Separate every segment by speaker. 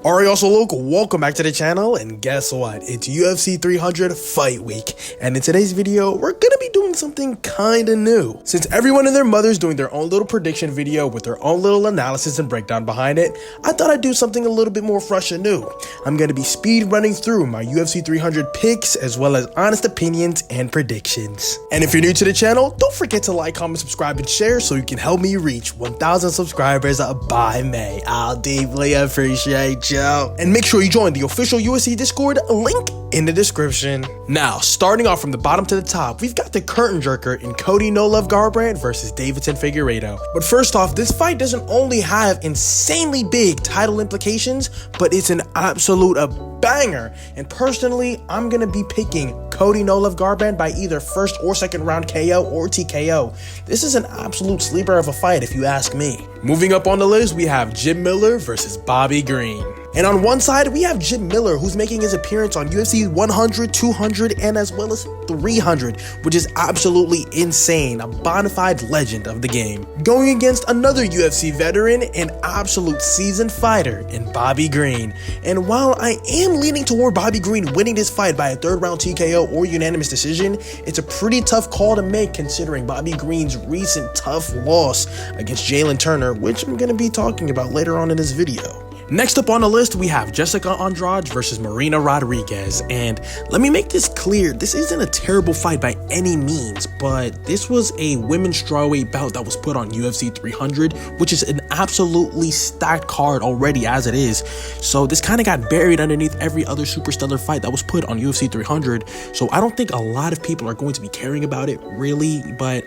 Speaker 1: Alright, also local, welcome back to the channel, and guess what? It's UFC 300 Fight Week, and in today's video, we're gonna be doing something kinda new. Since everyone and their mother's doing their own little prediction video with their own little analysis and breakdown behind it, I thought I'd do something a little bit more fresh and new. I'm gonna be speed running through my UFC 300 picks, as well as honest opinions and predictions. And if you're new to the channel, don't forget to like, comment, subscribe, and share so you can help me reach 1,000 subscribers by May. I'll deeply appreciate you. And make sure you join the official UFC Discord, link in the description. Now, starting off from the bottom to the top, we've got the curtain jerker in Cody No Love Garbrandt versus Davidson Figueiredo. But first off, this fight doesn't only have insanely big title implications, but it's an absolute banger. And personally, I'm gonna be picking Cody No Love Garbrandt by either first or second round KO or TKO. This is an absolute sleeper of a fight if you ask me. Moving up on the list, we have Jim Miller versus Bobby Green. And on one side, we have Jim Miller, who's making his appearance on UFC 100, 200, and as well as 300, which is absolutely insane, a bona fide legend of the game. Going against another UFC veteran, an absolute seasoned fighter in Bobby Green. And while I am leaning toward Bobby Green winning this fight by a third round TKO or unanimous decision, it's a pretty tough call to make considering Bobby Green's recent tough loss against Jalen Turner, which I'm going to be talking about later on in this video. Next up on the list, we have Jessica Andrade versus Marina Rodriguez, and let me make this clear, this isn't a terrible fight by any means, but this was a women's strawweight bout that was put on UFC 300, which is an absolutely stacked card already as it is, so this kind of got buried underneath every other super stellar fight that was put on UFC 300, so I don't think a lot of people are going to be caring about it, really, but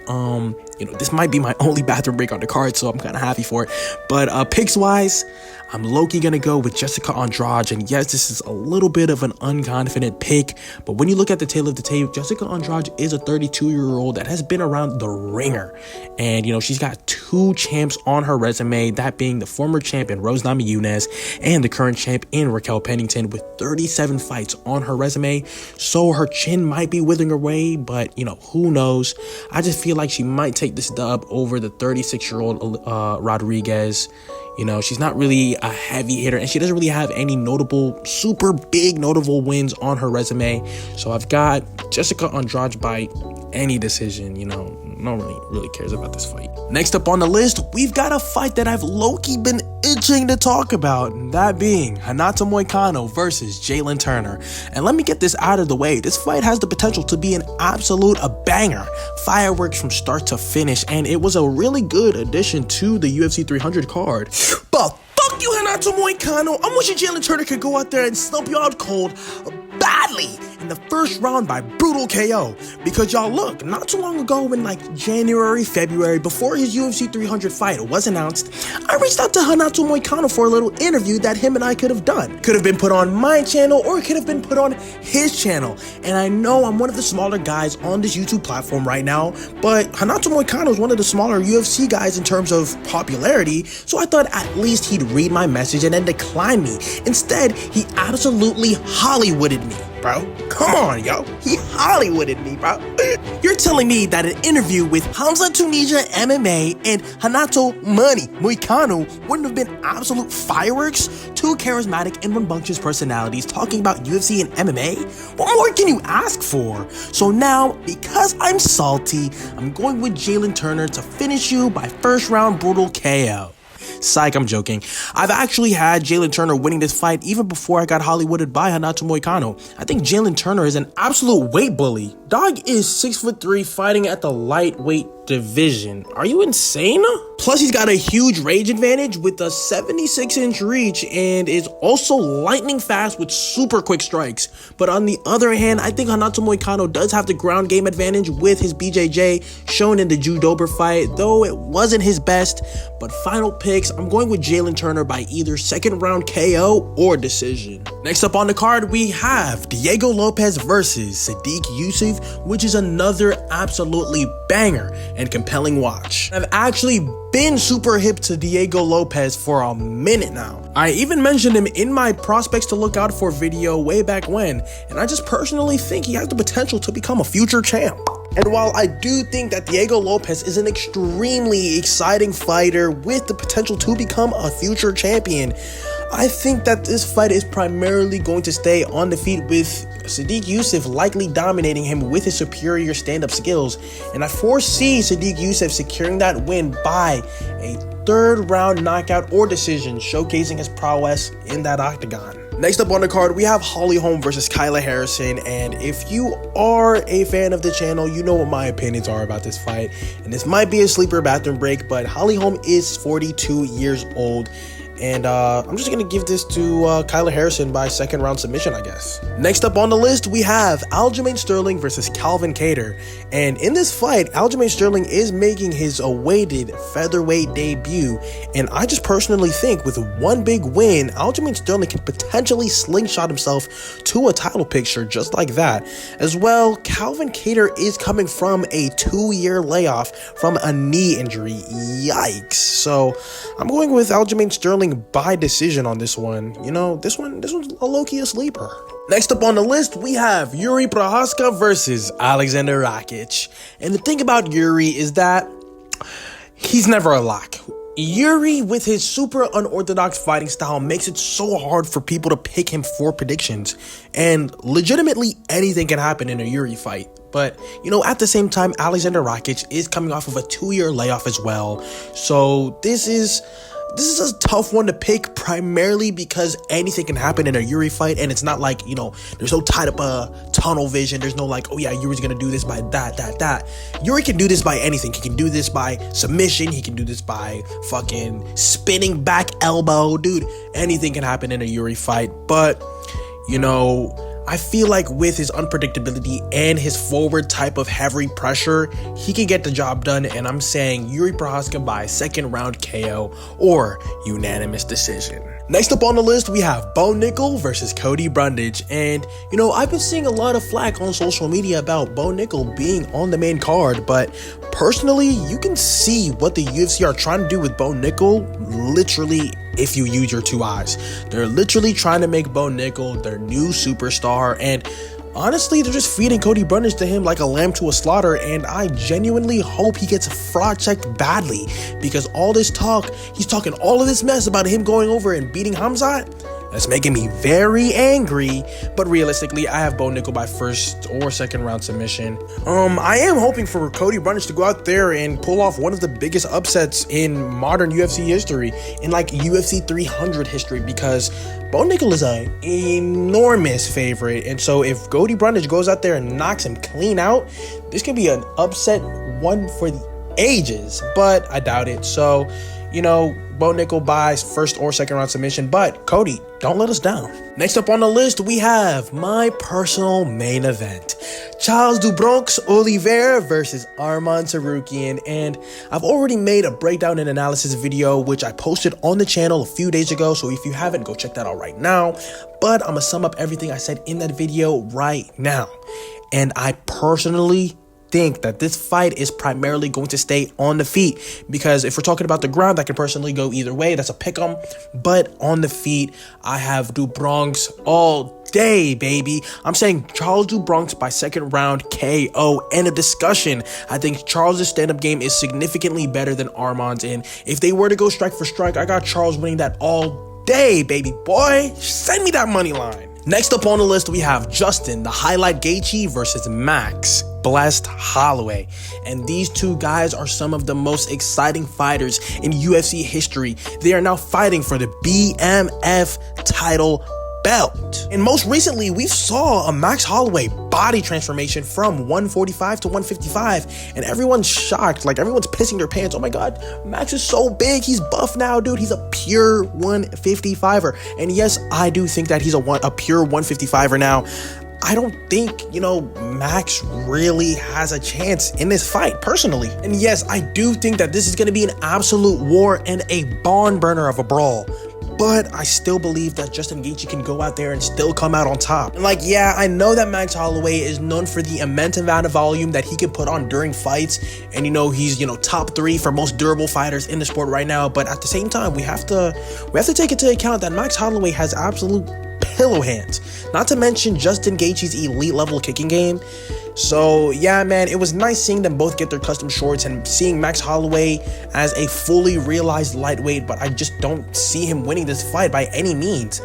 Speaker 1: you know, this might be my only bathroom break on the card, so I'm kind of happy for it, but picks-wise, I'm low-key gonna go with Jessica Andrade, and yes, this is a little bit of an unconfident pick, but when you look at the tail of the tape, Jessica Andrade is a 32-year-old that has been around the ringer, and you know, she's got 2 champs on her resume, that being the former champion Rose Namajunas and the current champ in Raquel Pennington with 37 fights on her resume, so her chin might be withering away, but you know, who knows. I just feel like she might take this dub over the 36-year-old Rodriguez. You know, she's not really a heavy hitter, and she doesn't really have any notable, super big notable wins on her resume. So I've got Jessica Andrade by any decision. You know, no one really cares about this fight. Next up on the list, we've got a fight that I've low-key been itching to talk about, and that being Renato Moicano versus Jalen Turner. And let me get this out of the way. This fight has the potential to be an absolute banger. Fireworks from start to finish, and it was a really good addition to the UFC 300 card. But fuck you, Renato Moicano. I'm wishing Jalen Turner could go out there and stump you out cold badly in the first round by brutal KO. Because y'all look, not too long ago in like January, February, before his UFC 300 fight was announced, I reached out to Renato Moicano for a little interview that him and I could have done. Could have been put on my channel or it could have been put on his channel. And I know I'm one of the smaller guys on this YouTube platform right now, but Renato Moicano is one of the smaller UFC guys in terms of popularity, so I thought at least he'd read my message and then decline me. Instead, he absolutely Hollywooded me, bro. Come on, yo. He Hollywooded me, bro. You're telling me that an interview with Hamza Tunisia MMA and Renato Money Moicano wouldn't have been absolute fireworks? 2 charismatic and rambunctious personalities talking about UFC and MMA? What more can you ask for? So now, because I'm salty, I'm going with Jalen Turner to finish you by first round brutal KO. Psych, I'm joking. I've actually had Jalen Turner winning this fight even before I got Hollywooded by Renato Moicano. I think Jalen Turner is an absolute weight bully. Dog is 6'3", fighting at the lightweight division. Are you insane? Plus, he's got a huge range advantage with a 76-inch reach and is also lightning fast with super quick strikes. But on the other hand, I think Renato Moicano does have the ground game advantage with his BJJ shown in the Drew Dober fight, though it wasn't his best. But final picks, I'm going with Jalen Turner by either second round KO or decision. Next up on the card, we have Diego Lopez versus Sadiq Youssef, which is another absolutely banger and compelling watch. I've actually been super hip to Diego Lopez for a minute now. I even mentioned him in my prospects to look out for video way back when, and I just personally think he has the potential to become a future champ. And while I do think that Diego Lopez is an extremely exciting fighter with the potential to become a future champion, I think that this fight is primarily going to stay on the feet, with Sadiq Yusuff likely dominating him with his superior stand-up skills, and I foresee Sadiq Yusuff securing that win by a third round knockout or decision, showcasing his prowess in that octagon. Next up on the card, we have Holly Holm versus Kyla Harrison, and if you are a fan of the channel, you know what my opinions are about this fight, and this might be a sleeper bathroom break, but Holly Holm is 42 years old, and I'm just going to give this to Kyla Harrison by second round submission, I guess. Next up on the list, we have Aljamain Sterling versus Calvin Kattar. And in this fight, Aljamain Sterling is making his awaited featherweight debut. And I just personally think with one big win, Aljamain Sterling can potentially slingshot himself to a title picture just like that. As well, Calvin Kattar is coming from a 2-year layoff from a knee injury. Yikes. So I'm going with Aljamain Sterling by decision on this one. You know, this one's a low-key sleeper. Next up on the list, we have Yuri Prochazka versus Alexander Rakic. And the thing about Yuri is that he's never a lock. Yuri, with his super unorthodox fighting style, makes it so hard for people to pick him for predictions. And legitimately, anything can happen in a Yuri fight. But, you know, at the same time, Alexander Rakic is coming off of a 2-year layoff as well. So this is a tough one to pick, primarily because anything can happen in a Yuri fight, and it's not like, you know, there's no tied up tunnel vision. There's no like, oh yeah, Yuri's gonna do this by that. Yuri can do this by anything. He can do this by submission. He can do this by fucking spinning back elbow. Dude, anything can happen in a Yuri fight. But, you know, I feel like with his unpredictability and his forward type of heavy pressure, he can get the job done, and I'm saying Yuri Prochazka by second round KO or unanimous decision. Next up on the list, we have Bo Nickel versus Cody Brundage, and you know, I've been seeing a lot of flack on social media about Bo Nickel being on the main card, but personally, you can see what the UFC are trying to do with Bo Nickel literally if you use your 2 eyes. They're literally trying to make Bo Nickel their new superstar, and honestly, they're just feeding Cody Brundage to him like a lamb to a slaughter, and I genuinely hope he gets fraud checked badly, because all this talk, he's talking all of this mess about him going over and beating Hamzat. That's making me very angry, but realistically, I have Bo Nickel by first or second round submission. I am hoping for Cody Brundage to go out there and pull off one of the biggest upsets in modern UFC history, in like UFC 300 history, because Bo Nickel is an enormous favorite, and so if Cody Brundage goes out there and knocks him clean out, this can be an upset one for the ages, but I doubt it. So, you know, Bo Nickel buys first or second round submission, but Cody, don't let us down. Next up on the list, we have my personal main event, Charles do Bronx Oliveira versus Arman Tsarukyan, and I've already made a breakdown and analysis video which I posted on the channel a few days ago, so if you haven't, go check that out right now. But I'm gonna sum up everything I said in that video right now, and I personally think that this fight is primarily going to stay on the feet, because if we're talking about the ground, that can personally go either way. That's a pick'em. But on the feet, I have do Bronx all day, baby. I'm saying Charles do Bronx by second round KO. End of discussion. I think Charles' stand-up game is significantly better than Arman's, and if they were to go strike for strike, I got Charles winning that all day, baby boy. Send me that money line. Next up on the list, we have Justin the Highlight Gaethje versus Max Blessed Holloway, and these two guys are some of the most exciting fighters in UFC history. They are now fighting for the BMF title belt, and most recently we saw a Max Holloway body transformation from 145 to 155, and everyone's shocked, like everyone's pissing their pants. Oh my god, Max is so big, he's buff now, dude. He's a pure 155er, and yes, I do think that he's a pure 155er now. I don't think, you know, Max really has a chance in this fight, personally. And yes, I do think that this is going to be an absolute war and a barn burner of a brawl. But I still believe that Justin Gaethje can go out there and still come out on top. And like, yeah, I know that Max Holloway is known for the immense amount of volume that he can put on during fights. And, you know, he's, you know, top 3 for most durable fighters in the sport right now. But at the same time, we have to take into account that Max Holloway has absolute pillow hands. Not to mention Justin Gaethje's elite level kicking game. So yeah, man, it was nice seeing them both get their custom shorts and seeing Max Holloway as a fully realized lightweight, but I just don't see him winning this fight by any means.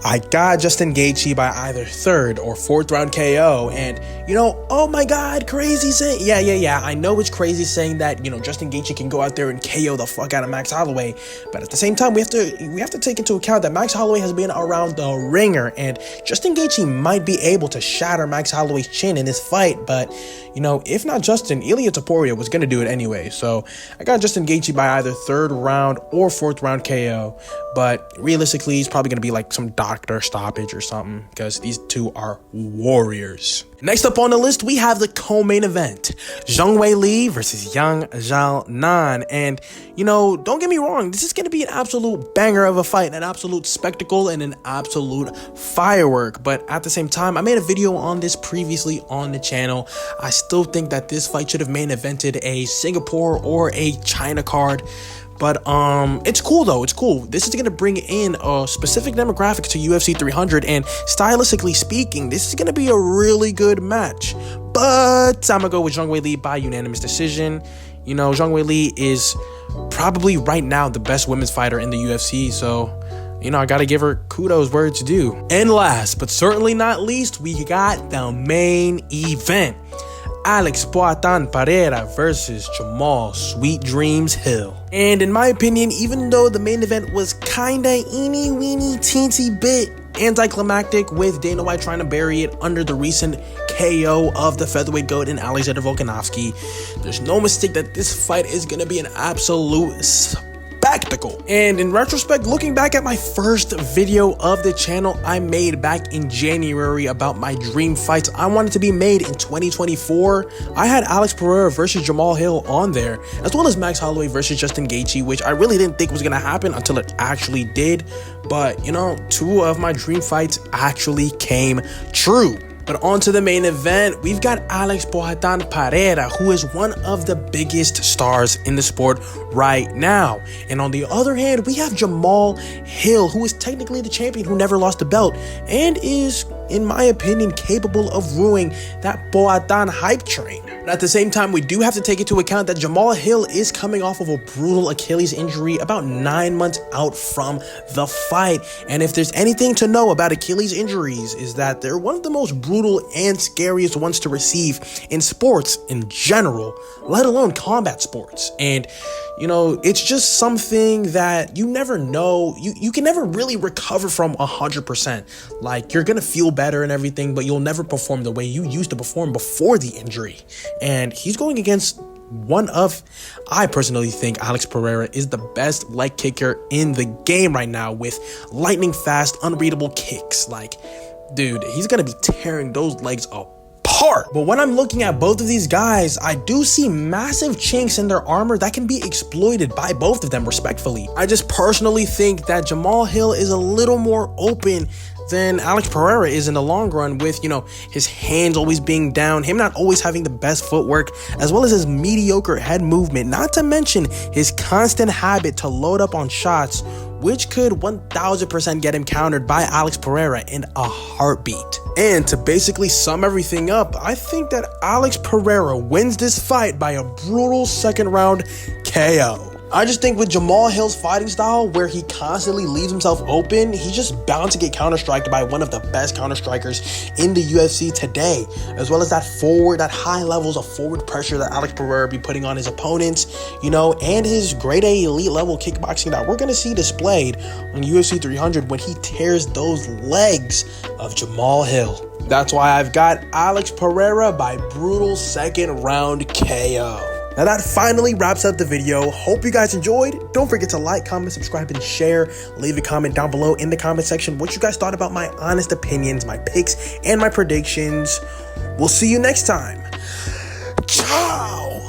Speaker 1: I got Justin Gaethje by either 3rd or 4th round KO, and oh my god, crazy saying, yeah, I know it's crazy saying that, Justin Gaethje can go out there and KO the fuck out of Max Holloway, but at the same time, we have to take into account that Max Holloway has been around the ringer, and Justin Gaethje might be able to shatter Max Holloway's chin in this fight, but if not Justin, Ilia Topuria was gonna do it anyway. So I got Justin Gaethje by either 3rd round or 4th round KO, but realistically, he's probably gonna be like some doctor stoppage or something, because these two are warriors. Next up on the list, we have the co-main event, Zhang Weili versus Yang Xiaonan. And, don't get me wrong, this is going to be an absolute banger of a fight, an absolute spectacle, and an absolute firework. But at the same time, I made a video on this previously on the channel. I still think that this fight should have main evented a Singapore or a China card. But it's cool though, it's cool. This is going to bring in a specific demographic to UFC 300, and stylistically speaking, this is going to be a really good match. But I'm going to go with Zhang Weili by unanimous decision. Zhang Weili is probably right now the best women's fighter in the UFC, so I gotta give her kudos where it's due. And last, but certainly not least, we got the main event. Alex Poatan Pereira versus Jamal Sweet Dreams Hill. And in my opinion, even though the main event was kinda eeny weeny teensy bit anticlimactic with Dana White trying to bury it under the recent KO of the featherweight goat in Alexander Volkanovski, there's no mistake that this fight is gonna be an absolute spectacle. And in retrospect, looking back at my first video of the channel I made back in January about my dream fights I wanted to be made in 2024, I had Alex Pereira versus Jamal Hill on there, as well as Max Holloway versus Justin Gaethje, which I really didn't think was gonna happen until it actually did. But 2 of my dream fights actually came true. But on to the main event, we've got Alex Poatan Pereira, who is one of the biggest stars in the sport right now. And on the other hand, we have Jamal Hill, who is technically the champion who never lost a belt, and is, in my opinion, capable of ruining that Poatan hype train. But at the same time, we do have to take into account that Jamal Hill is coming off of a brutal Achilles injury about 9 months out from the fight. And if there's anything to know about Achilles injuries, is that they're one of the most brutal and scariest ones to receive in sports in general, let alone combat sports. And it's just something that you never know, you can never really recover from 100%. Like, you're gonna feel better and everything, but you'll never perform the way you used to perform before the injury. And he's going against I personally think Alex Pereira is the best leg kicker in the game right now, with lightning fast, unreadable kicks. Like, dude, he's gonna be tearing those legs apart. But when I'm looking at both of these guys, I do see massive chinks in their armor that can be exploited by both of them, respectfully. I just personally think that Jamal Hill is a little more open than Alex Pereira is in the long run, with, his hands always being down, him not always having the best footwork, as well as his mediocre head movement, not to mention his constant habit to load up on shots, which could 1000% get him countered by Alex Pereira in a heartbeat. And to basically sum everything up, I think that Alex Pereira wins this fight by a brutal 2nd round KO. I just think with Jamal Hill's fighting style, where he constantly leaves himself open, he's just bound to get counter-striked by one of the best counter-strikers in the UFC today, as well as that high levels of forward pressure that Alex Pereira be putting on his opponents, and his grade A elite level kickboxing that we're going to see displayed on UFC 300 when he tears those legs of Jamal Hill. That's why I've got Alex Pereira by brutal 2nd round KO. Now that finally wraps up the video. Hope you guys enjoyed. Don't forget to like, comment, subscribe, and share. Leave a comment down below in the comment section what you guys thought about my honest opinions, my picks, and my predictions. We'll see you next time. Ciao!